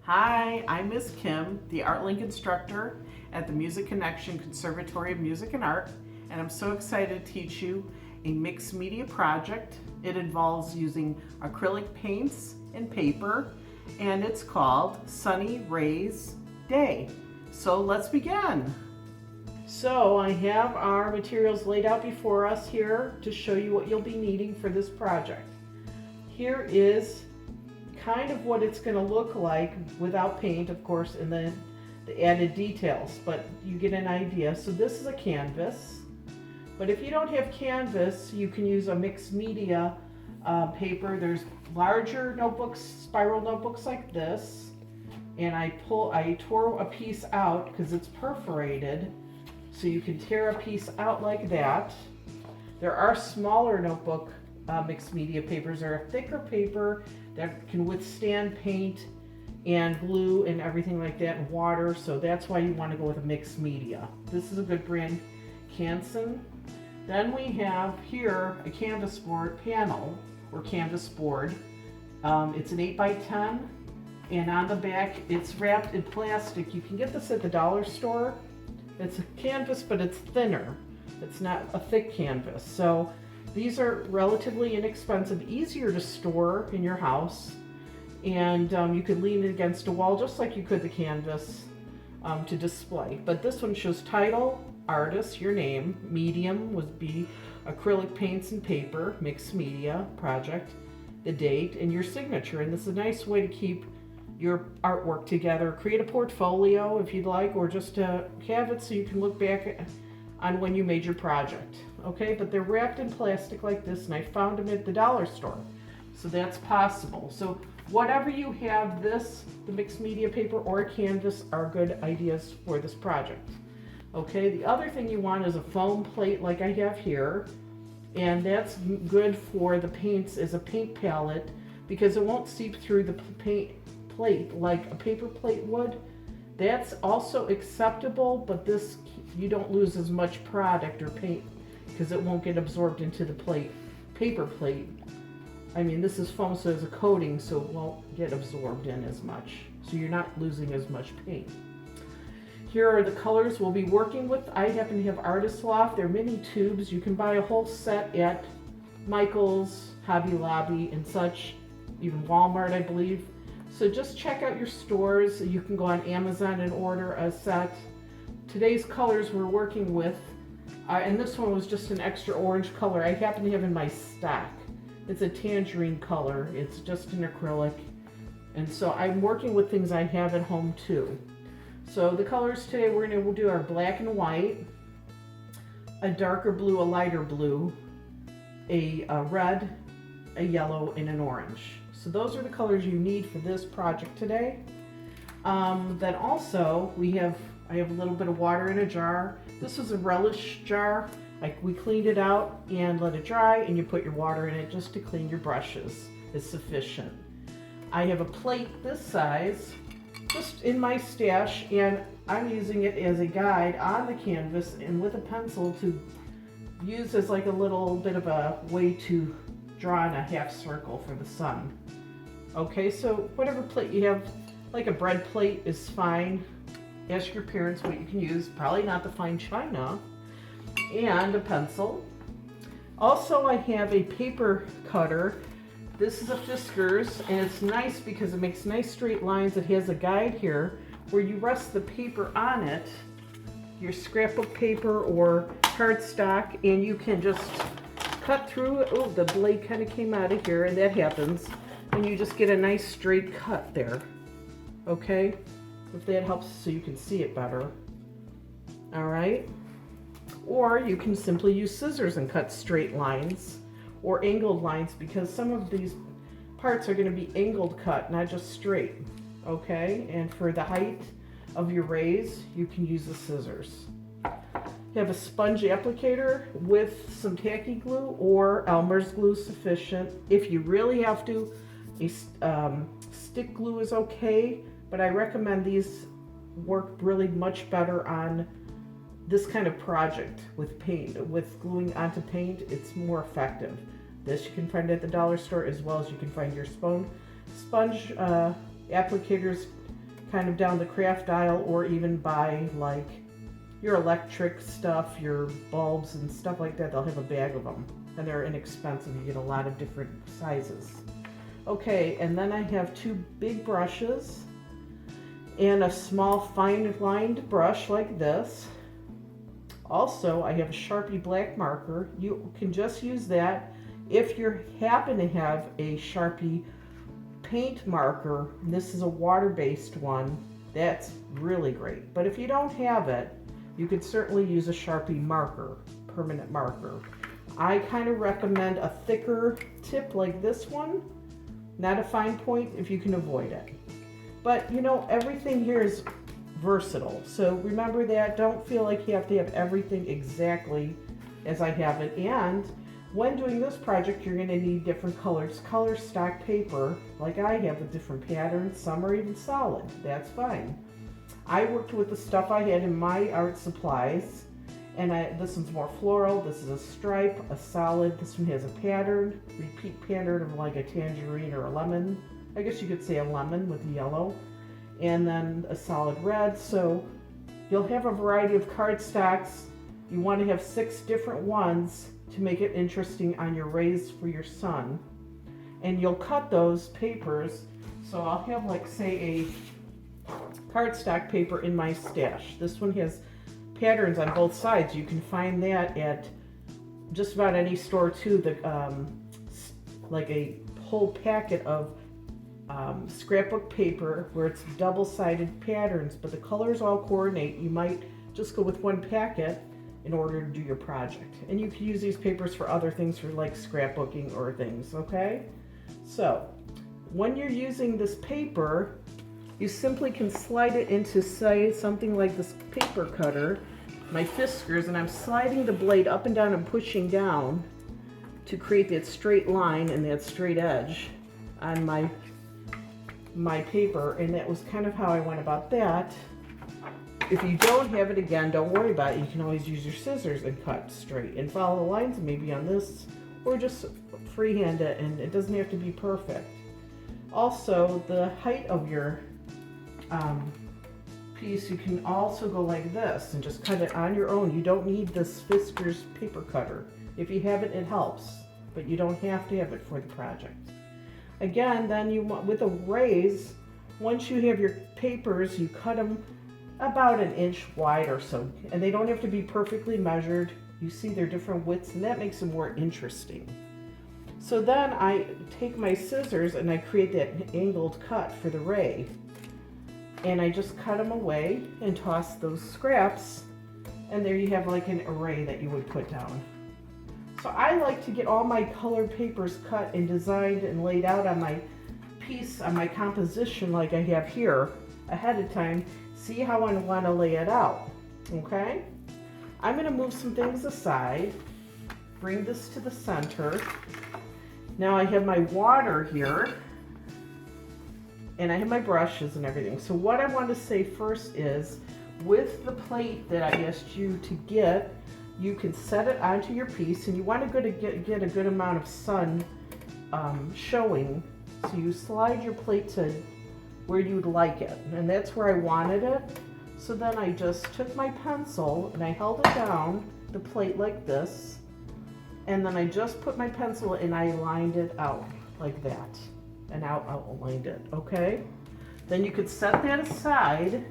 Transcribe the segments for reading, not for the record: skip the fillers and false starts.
Hi, I'm Ms. Kim, the Art Link instructor at the Music Connection Conservatory of Music and Art, and I'm so excited to teach you a mixed media project. It involves using acrylic paints and paper, and it's called Sunny Rays Day. So let's begin. So I have our materials laid out before us here to show you what you'll be needing for this project. Here is kind of what it's going to look like without paint, of course, and then the added details, but you get an idea. So this is a canvas, but if you don't have canvas, you can use a mixed media paper. There's larger notebooks, spiral notebooks like this, and I tore a piece out because it's perforated, so you can tear a piece out like that. There are smaller notebook mixed media papers. They're a thicker paper that can withstand paint and glue and everything like that and water, so that's why you want to go with a mixed media. This is a good brand, Canson. Then we have here a canvas board panel or canvas board. It's an 8x10, and on the back it's wrapped in plastic. You can get this at the dollar store. It's a canvas, but it's thinner. It's not a thick canvas. So these are relatively inexpensive, easier to store in your house, and you could lean it against a wall just like you could the canvas to display. But this one shows title, artist, your name, medium would be acrylic paints and paper, mixed media project, the date, and your signature. And this is a nice way to keep your artwork together. Create a portfolio if you'd like, or just to have it so you can look back on when you made your project. Okay, but they're wrapped in plastic like this, and I found them at the dollar store, so that's possible. So whatever you have, this, the mixed media paper or a canvas, are good ideas for this project. Okay, the other thing you want is a foam plate like I have here, and that's good for the paints as a paint palette because it won't seep through the paint plate like a paper plate would. That's also acceptable, but this, you don't lose as much product or paint because it won't get absorbed into the plate, paper plate. I mean, this is foam, so it's a coating, so it won't get absorbed in as much. So you're not losing as much paint. Here are the colors we'll be working with. I happen to have Artist Loft. They're mini tubes. You can buy a whole set at Michael's, Hobby Lobby, and such, even Walmart, I believe. So just check out your stores. You can go on Amazon and order a set. Today's colors we're working with, and this one was just an extra orange color I happen to have in my stock. It's a tangerine color. It's just an acrylic. And so I'm working with things I have at home too. So the colors today we'll do our black and white, a darker blue, a lighter blue, a red, a yellow, and an orange. So those are the colors you need for this project today. Then also I have a little bit of water in a jar. This is a relish jar. We cleaned it out and let it dry, and you put your water in it just to clean your brushes. It's sufficient. I have a plate this size just in my stash, and I'm using it as a guide on the canvas and with a pencil to use as like a little bit of a way to draw in a half circle for the sun. Okay, so whatever plate you have, like a bread plate is fine. Ask your parents what you can use, probably not the fine china, and a pencil. Also, I have a paper cutter. This is a Fiskars, and it's nice because it makes nice straight lines. It has a guide here where you rest the paper on it, your scrapbook paper or cardstock, and you can just cut through it. Oh, the blade kind of came out of here, and that happens. And you just get a nice straight cut there. Okay? If that helps so you can see it better. All right? Or you can simply use scissors and cut straight lines or angled lines, because some of these parts are going to be angled cut, not just straight. Okay? And for the height of your rays, you can use the scissors. You have a sponge applicator with some tacky glue or Elmer's glue sufficient. If you really have to, a stick glue is okay, but I recommend these work really much better on this kind of project with paint. With gluing onto paint, it's more effective. This you can find at the dollar store, as well as you can find your sponge applicators kind of down the craft aisle, or even buy like your electric stuff, your bulbs and stuff like that. They'll have a bag of them, and they're inexpensive. You get a lot of different sizes. Okay, and then I have 2 big brushes and a small fine lined brush like this. Also, I have a Sharpie black marker. You can just use that. If you happen to have a Sharpie paint marker, this is a water-based one, that's really great. But if you don't have it, you could certainly use a Sharpie marker, permanent marker. I kind of recommend a thicker tip like this one, not a fine point if you can avoid it. But you know, everything here is versatile. So remember that. Don't feel like you have to have everything exactly as I have it. And when doing this project, you're going to need different colors. Color stock paper, like I have, with different patterns. Some are even solid. That's fine. I worked with the stuff I had in my art supplies. And this one's more floral. This is a stripe, a solid. This one has a pattern, repeat pattern of like a tangerine or a lemon. I guess you could say a lemon with yellow. And then a solid red. So you'll have a variety of cardstocks. You want to have 6 different ones to make it interesting on your rays for your son. And you'll cut those papers. So I'll have, like, say, a cardstock paper in my stash. This one has patterns on both sides. You can find that at just about any store too. Like a whole packet of scrapbook paper where it's double-sided patterns, but the colors all coordinate. You might just go with 1 packet in order to do your project. And you can use these papers for other things, for like scrapbooking or things, okay? So when you're using this paper, you simply can slide it into, say, something like this paper cutter, my Fiskars, and I'm sliding the blade up and down and pushing down to create that straight line and that straight edge on my paper. And that was kind of how I went about that. If you don't have it, again, don't worry about it. You can always use your scissors and cut straight and follow the lines, maybe on this, or just freehand it, and it doesn't have to be perfect. Also, the height of your piece, you can also go like this and just cut it on your own. You don't need this Fiskars paper cutter. If you have it, it helps, but you don't have to have it for the project. Again, then you want, with a raise, once you have your papers, you cut them about 1 inch wide or so, and they don't have to be perfectly measured. You see they're different widths, and that makes them more interesting. So then I take my scissors and I create that angled cut for the ray, and I just cut them away and toss those scraps, and there you have like an array that you would put down. So I like to get all my colored papers cut and designed and laid out on my piece, on my composition like I have here ahead of time. See how I want to lay it out, okay? I'm going to move some things aside, bring this to the center. Now I have my water here, and I have my brushes and everything. So what I want to say first is, with the plate that I asked you to get, you can set it onto your piece, and you want to get a good amount of sun showing. So you slide your plate to where you'd like it, and that's where I wanted it. So then I just took my pencil and I held it down the plate like this, and then I just put my pencil and I lined it out like that, and outlined it, okay? Then you could set that aside,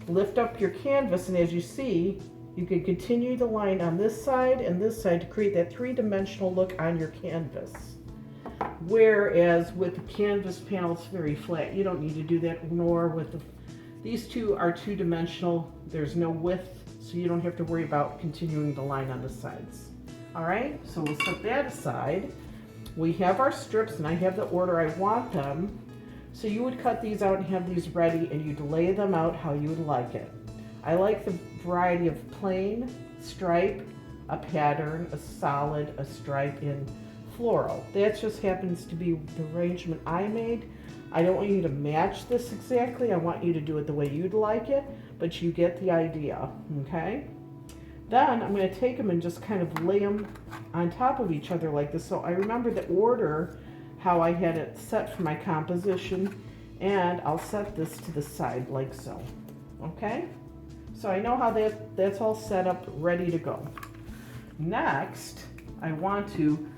lift up your canvas, and as you see, you can continue the line on this side and this side to create that 3-dimensional look on your canvas. Whereas with the canvas panel, it's very flat. You don't need to do that, nor with these two are 2-dimensional. There's no width, so you don't have to worry about continuing the line on the sides. All right, so we'll set that aside. We have our strips, and I have the order I want them. So you would cut these out and have these ready, and you'd lay them out how you would like it. I like the variety of plain, stripe, a pattern, a solid, a stripe, and floral. That just happens to be the arrangement I made. I don't want you to match this exactly. I want you to do it the way you'd like it, but you get the idea, okay? Then I'm going to take them and just kind of lay them on top of each other like this. So I remember the order, how I had it set for my composition, And I'll set this to the side like so. Okay? So I know how that's all set up, ready to go. Next, I want to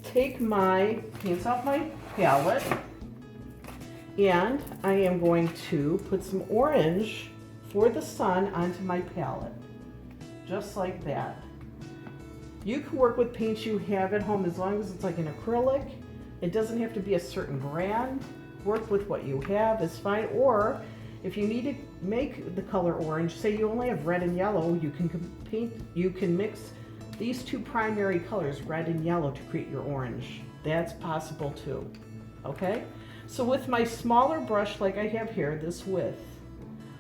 take my paints off my palette, and I am going to put some orange for the sun onto my palette, just like that. You can work with paints you have at home as long as it's like an acrylic. It doesn't have to be a certain brand. Work with what you have is fine. Or if you need to make the color orange, say you only have red and yellow, you can mix these two primary colors, red and yellow, to create your orange. That's possible too. Okay? So with my smaller brush like I have here, this width,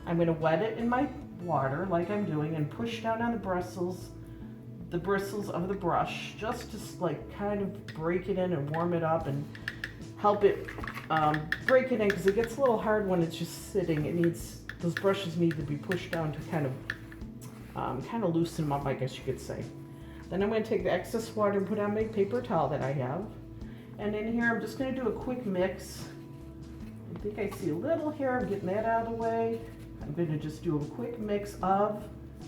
I'm going to wet it in my water like I'm doing and push down on the bristles of the brush, just to like kind of break it in and warm it up and help it break it in, because it gets a little hard when it's just sitting. Those brushes need to be pushed down to kind of loosen them up, I guess you could say. Then I'm going to take the excess water and put it on my paper towel that I have. And in here, I'm just going to do a quick mix. I think I see a little here. I'm getting that out of the way. I'm going to just do a quick mix of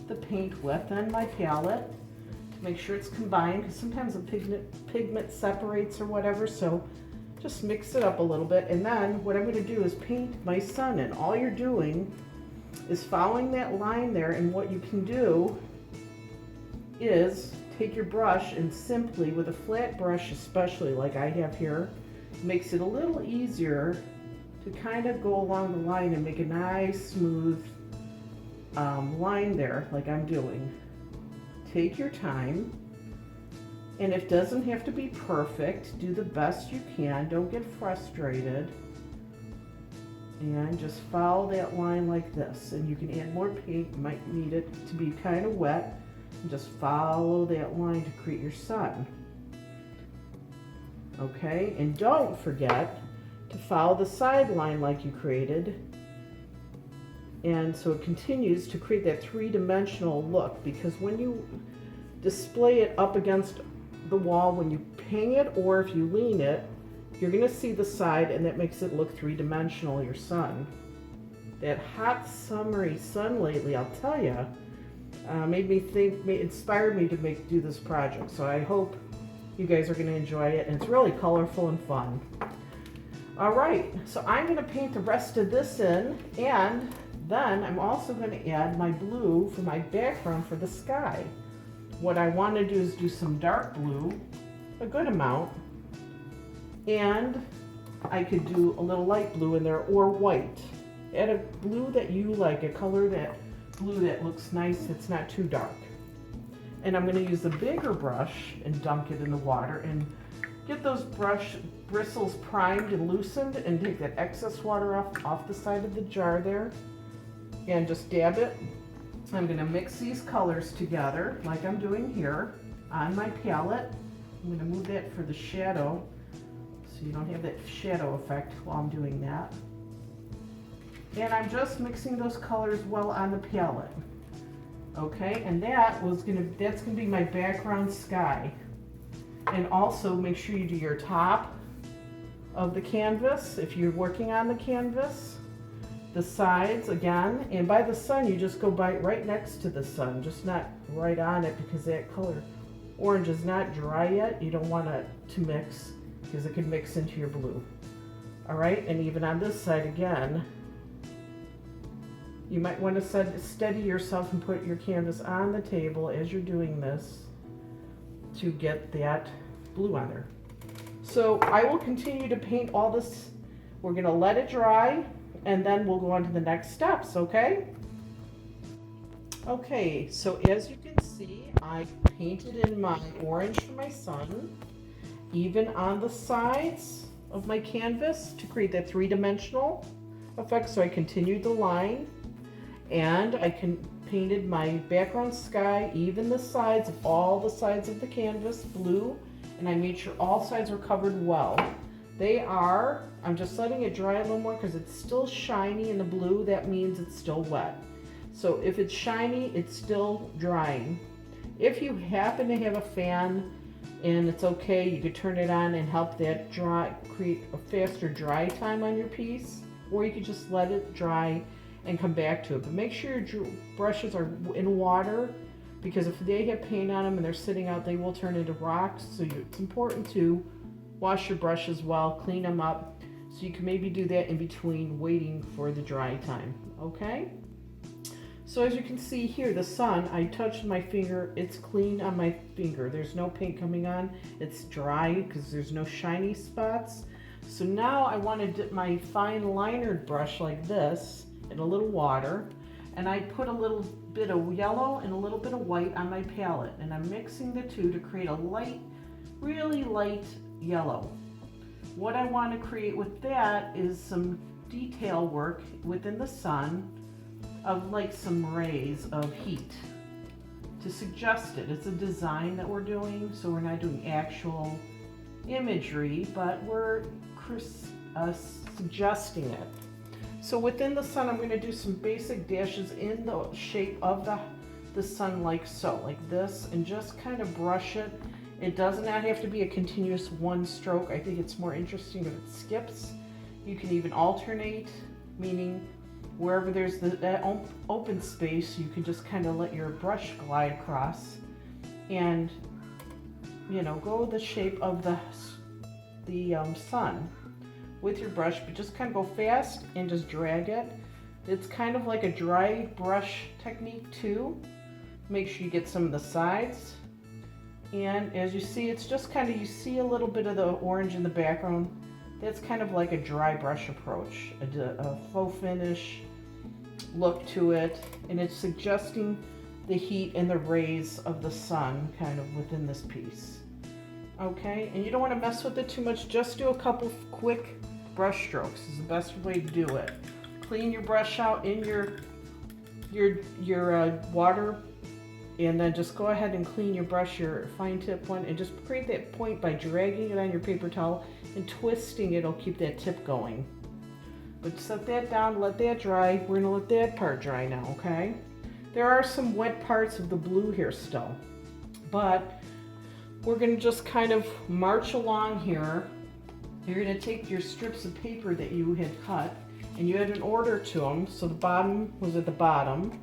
the paint within my palette to make sure it's combined, because sometimes the pigment separates or whatever. So just mix it up a little bit. And then what I'm going to do is paint my sun. And all you're doing is following that line there. And what you can do is take your brush and simply, with a flat brush especially like I have here, makes it a little easier to kind of go along the line and make a nice smooth line there like I'm doing. Take your time, and it doesn't have to be perfect. Do the best you can. Don't get frustrated, and just follow that line like this. And you can add more paint. You might need it to be kind of wet. And just follow that line to create your sun. Okay, and don't forget to follow the side line like you created. And so it continues to create that three-dimensional look, because when you display it up against the wall, when you hang it or if you lean it, you're going to see the side, and that makes it look three-dimensional, your sun. That hot summery sun lately, I'll tell you, inspired me to do this project. So I hope you guys are going to enjoy it, and it's really colorful and fun. All right, so I'm going to paint the rest of this in, and then I'm also going to add my blue for my background for the sky. What I want to do is do some dark blue, a good amount, and I could do a little light blue in there, or white. Add a blue that you like, a color blue that looks nice, it's not too dark. And I'm going to use a bigger brush and dunk it in the water and get those brush bristles primed and loosened, and take that excess water off the side of the jar there and just dab it. I'm going to mix these colors together like I'm doing here on my palette. I'm going to move that for the shadow so you don't have that shadow effect while I'm doing that. And I'm just mixing those colors well on the palette. Okay, and that's gonna be my background sky. And also make sure you do your top of the canvas if you're working on the canvas. The sides again, and by the sun you just go by right next to the sun, just not right on it, because that color orange is not dry yet. You don't want it to mix, because it could mix into your blue. All right, and even on this side again, you might want to steady yourself and put your canvas on the table as you're doing this to get that blue on there. So I will continue to paint all this. We're going to let it dry, and then we'll go on to the next steps, okay? Okay, so as you can see, I painted in my orange for my sun, even on the sides of my canvas to create that three-dimensional effect. So I continued the line, and I painted my background sky, even the sides of all the sides of the canvas, blue, and I made sure all sides were covered well. I'm just letting it dry a little more because it's still shiny in the blue. That means it's still wet. So if it's shiny, it's still drying. If you happen to have a fan and it's okay, you could turn it on and help that create a faster dry time on your piece. or you could just let it dry and come back to it. But make sure your brushes are in water, because if they have paint on them and they're sitting out, they will turn into rocks. So it's important to wash your brushes well, clean them up. So you can maybe do that in between waiting for the dry time, okay? So as you can see here, the sun, I touched my finger, it's clean on my finger. There's no paint coming on. It's dry because there's no shiny spots. So now I want to dip my fine liner brush like this in a little water, and I put a little bit of yellow and a little bit of white on my palette, and I'm mixing the two to create a light, really light yellow. What I want to create with that is some detail work within the sun of like some rays of heat to suggest it. It's a design that we're doing, so we're not doing actual imagery, but we're suggesting it. So within the sun, I'm going to do some basic dashes in the shape of the sun, like so, like this, and just kind of brush it. It does not have to be a continuous one stroke. I think it's more interesting if it skips. You can even alternate, meaning wherever there's that open space, you can just kind of let your brush glide across and, you know, go the shape of the sun with your brush, but just kind of go fast and just drag it. It's kind of like a dry brush technique too. Make sure you get some of the sides. And as you see, it's just kind of, you see a little bit of the orange in the background. That's kind of like a dry brush approach, a faux finish look to it, and it's suggesting the heat and the rays of the sun kind of within this piece. Okay, and you don't want to mess with it too much, just do a couple quick brush strokes is the best way to do it. Clean your brush out in your water, and then just go ahead and clean your brush, your fine tip one, and just create that point by dragging it on your paper towel and twisting it. It'll keep that tip going. But set that down, let that dry. We're gonna let that part dry now, okay? There are some wet parts of the blue here still, but we're gonna just kind of march along here. You're gonna take your strips of paper that you had cut, and you had an order to them. So the bottom was at the bottom,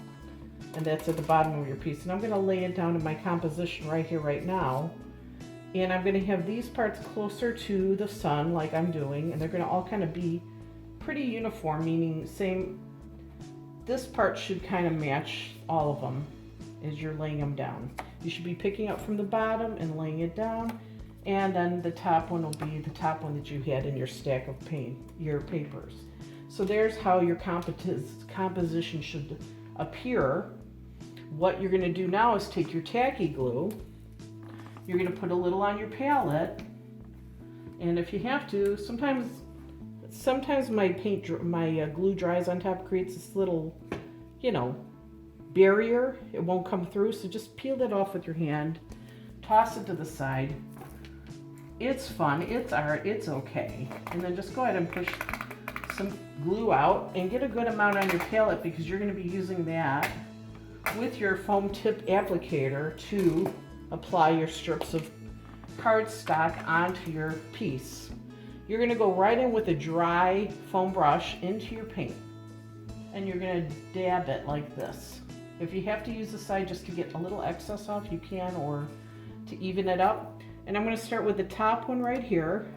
and that's at the bottom of your piece. And I'm gonna lay it down in my composition right here, right now. And I'm gonna have these parts closer to the sun like I'm doing, and they're gonna all kind of be pretty uniform, meaning same. This part should kind of match all of them as you're laying them down. You should be picking up from the bottom and laying it down, and then the top one will be the top one that you had in your stack of paint, your papers. So there's how your composition should appear. What you're going to do now is take your tacky glue. You're going to put a little on your palette, and if you have to, sometimes my glue dries on top, creates this little, you know, barrier. It won't come through, so just peel that off with your hand, toss it to the side. It's fun, it's art, it's okay. And then just go ahead and push some glue out and get a good amount on your palette, because you're going to be using that with your foam tip applicator to apply your strips of cardstock onto your piece. You're going to go right in with a dry foam brush into your paint, and you're going to dab it like this. If you have to use the side just to get a little excess off, you can, or to even it up. And I'm going to start with the top one right here.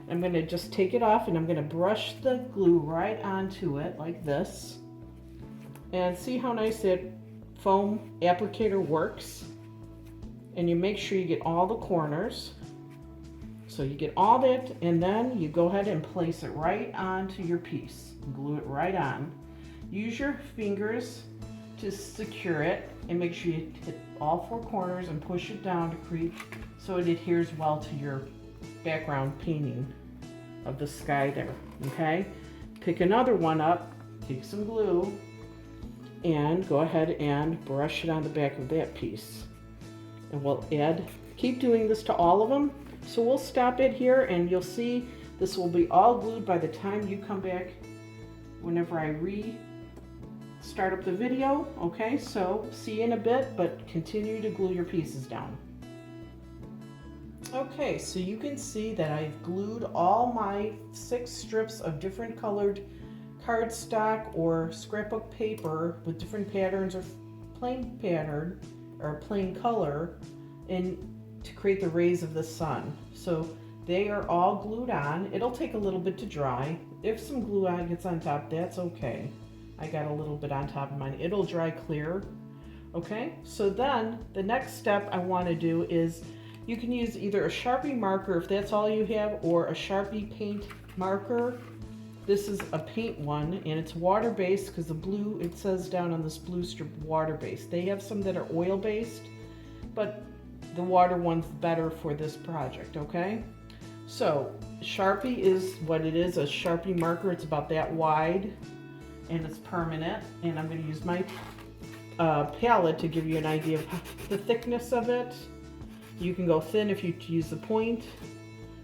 I'm going to just take it off, and I'm going to brush the glue right onto it like this. And see how nice that foam applicator works. And you make sure you get all the corners. So you get all that, and then you go ahead and place it right onto your piece. Glue it right on. Use your fingers to secure it, and make sure you hit all four corners and push it down to create so it adheres well to your background painting of the sky there, okay? Pick another one up, take some glue, and go ahead and brush it on the back of that piece. And we'll keep doing this to all of them. So we'll stop it here, and you'll see this will be all glued by the time you come back whenever I start up the video. Okay, so see you in a bit, but continue to glue your pieces down. Okay, so you can see that I've glued all my 6 strips of different colored cardstock or scrapbook paper with different patterns or plain pattern or plain color and to create the rays of the sun. So they are all glued on. It'll take a little bit to dry. If some glue gets on top, that's okay. I got a little bit on top of mine. It'll dry clear. Okay, so then the next step I want to do is you can use either a Sharpie marker if that's all you have, or a Sharpie paint marker. This is a paint one and it's water-based because the blue, it says down on this blue strip, water-based. They have some that are oil-based, but the water one's better for this project, okay? So Sharpie is what it is, a Sharpie marker. It's about that wide and it's permanent. And I'm going to use my palette to give you an idea of the thickness of it. You can go thin if you use the point,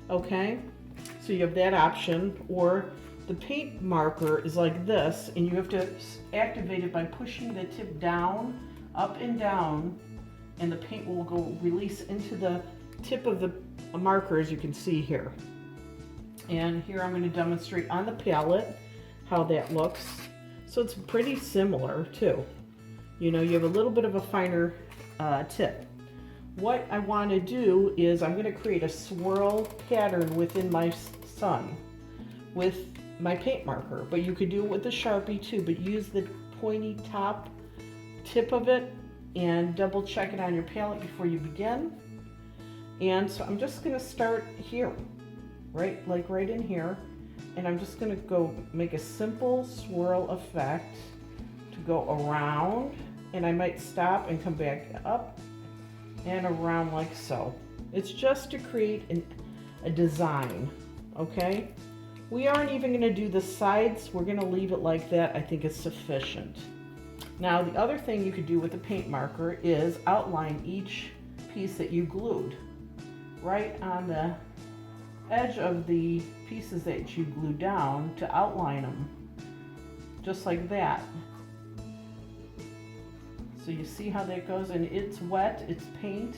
okay? So you have that option, or the paint marker is like this, and you have to activate it by pushing the tip down, up and down, and the paint will go release into the tip of the marker, as you can see here. And here I'm going to demonstrate on the palette how that looks. So it's pretty similar too. You know, you have a little bit of a finer tip. What I want to do is I'm going to create a swirl pattern within my sun with my paint marker, but you could do it with a Sharpie too, but use the pointy top tip of it and double check it on your palette before you begin. And so I'm just going to start here, right in here, and I'm just going to go make a simple swirl effect to go around, and I might stop and come back up and around like so. It's just to create a design, okay? We aren't even going to do the sides. We're going to leave it like that. I think it's sufficient. Now, the other thing you could do with the paint marker is outline each piece that you glued right on the edge of the pieces that you glued down, to outline them just like that. So you see how that goes, and it's wet, it's paint,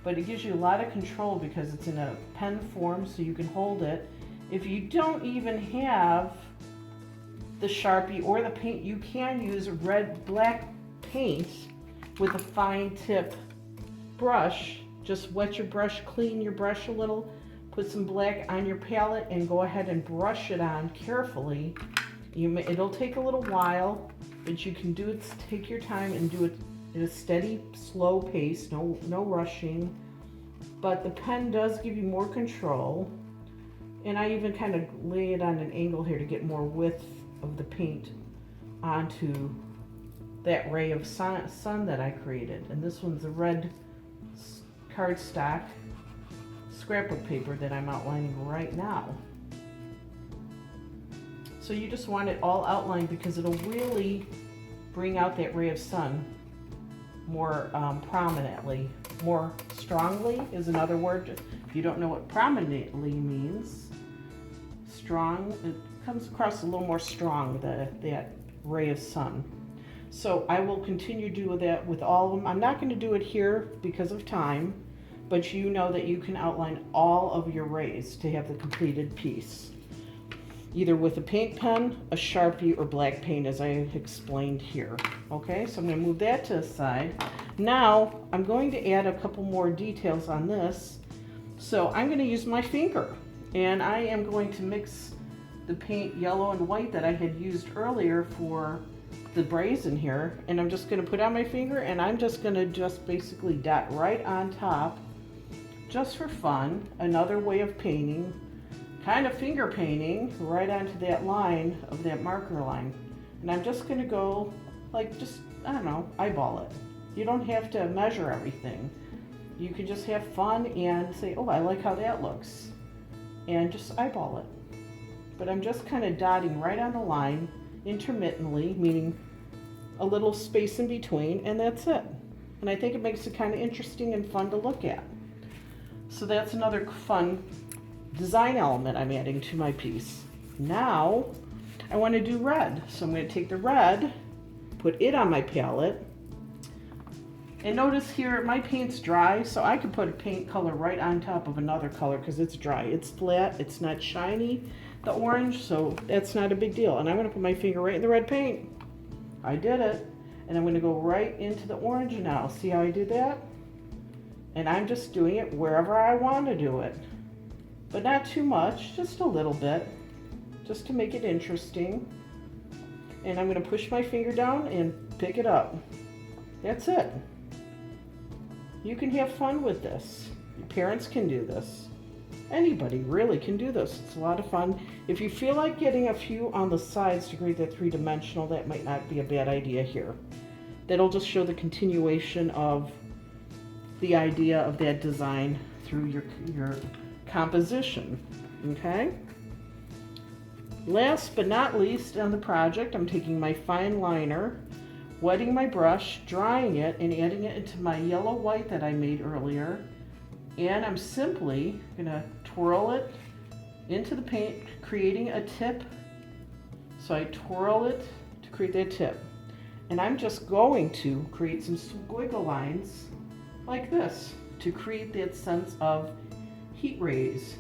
but it gives you a lot of control because it's in a pen form, so you can hold it. If you don't even have the Sharpie or the paint, you can use black paint with a fine tip brush. Just wet your brush, clean your brush a little, put some black on your palette, and go ahead and brush it on carefully. It'll take a little while, but you can do it, take your time and do it at a steady, slow pace, no rushing. But the pen does give you more control. And I even kind of lay it on an angle here to get more width of the paint onto that ray of sun that I created. And this one's the red cardstock scrapbook paper that I'm outlining right now. So you just want it all outlined because it'll really bring out that ray of sun more prominently. More strongly is another word. If you don't know what prominently means, strong, it comes across a little more strong, that ray of sun. So I will continue to do that with all of them. I'm not going to do it here because of time, but you know that you can outline all of your rays to have the completed piece, either with a paint pen, a Sharpie, or black paint, as I explained here. Okay, so I'm going to move that to the side. Now I'm going to add a couple more details on this. So I'm going to use my finger, and I am going to mix the paint yellow and white that I had used earlier for the brazen here, and I'm just going to put on my finger, and I'm just going to basically dot right on top, just for fun. Another way of painting, kind of finger painting right onto that line of that marker line. And I'm just going to go like, just, I don't know, eyeball it. You don't have to measure everything. You can just have fun and say, oh, I like how that looks, and just eyeball it. But I'm just kind of dotting right on the line intermittently, meaning a little space in between, and that's it. And I think it makes it kind of interesting and fun to look at. So that's another fun design element I'm adding to my piece. Now I want to do red, so I'm going to take the red, put it on my palette, and notice here my paint's dry, so I could put a paint color right on top of another color because it's dry. It's flat, it's not shiny. the orange, so that's not a big deal. And I'm going to put my finger right in the red paint. I did it. And I'm going to go right into the orange now. See how I did that? And I'm just doing it wherever I want to do it. But not too much, just a little bit, just to make it interesting. And I'm going to push my finger down and pick it up. That's it. You can have fun with this. Your parents can do this. Anybody really can do this. It's a lot of fun. If you feel like getting a few on the sides to create that three-dimensional, that might not be a bad idea here. That'll just show the continuation of the idea of that design through your composition, okay? Last but not least on the project, I'm taking my fine liner, wetting my brush, drying it, and adding it into my yellow white that I made earlier. And I'm simply gonna twirl it into the paint, creating a tip. So I twirl it to create that tip. And I'm just going to create some squiggle lines like this to create that sense of heat rays.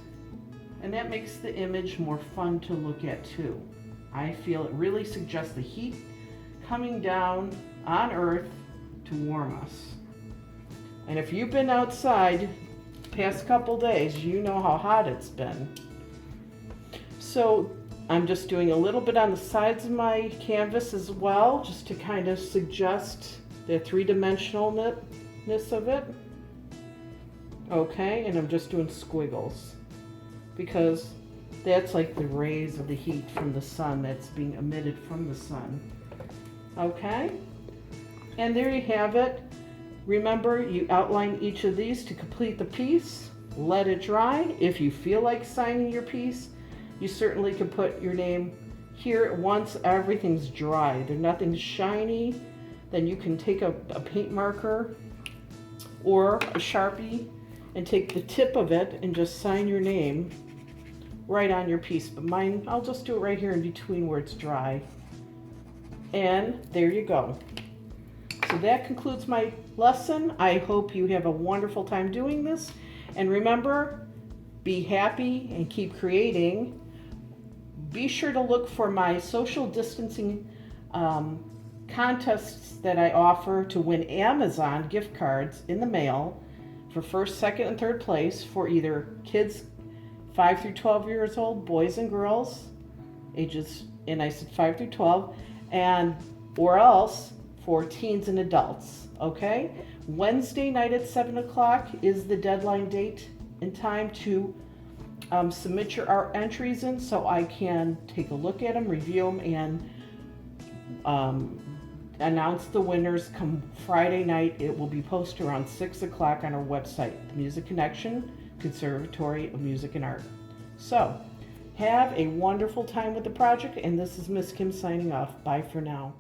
And that makes the image more fun to look at too. I feel it really suggests the heat coming down on Earth to warm us. And if you've been outside past couple days, you know how hot it's been. So I'm just doing a little bit on the sides of my canvas as well, just to kind of suggest the three-dimensionalness of it. Okay, and I'm just doing squiggles because that's like the rays of the heat from the sun that's being emitted from the sun. Okay, and there you have it. Remember, you outline each of these to complete the piece. Let it dry. If you feel like signing your piece, you certainly can put your name here once everything's dry. There's nothing shiny. Then you can take a paint marker or a Sharpie and take the tip of it and just sign your name right on your piece. But mine, I'll just do it right here in between where it's dry. And there you go. So that concludes my lesson. I hope you have a wonderful time doing this. And remember, be happy and keep creating. Be sure to look for my social distancing contests that I offer to win Amazon gift cards in the mail for first, second, and third place for either kids 5 through 12 years old, boys and girls, ages, and I said 5 through 12, and or else for teens and adults, okay? Wednesday night at 7 o'clock is the deadline date and time to submit your art entries in so I can take a look at them, review them, and announce the winners come Friday night. It will be posted around 6 o'clock on our website, The Music Connection, Conservatory of Music and Art. So, have a wonderful time with the project, and this is Miss Kim signing off. Bye for now.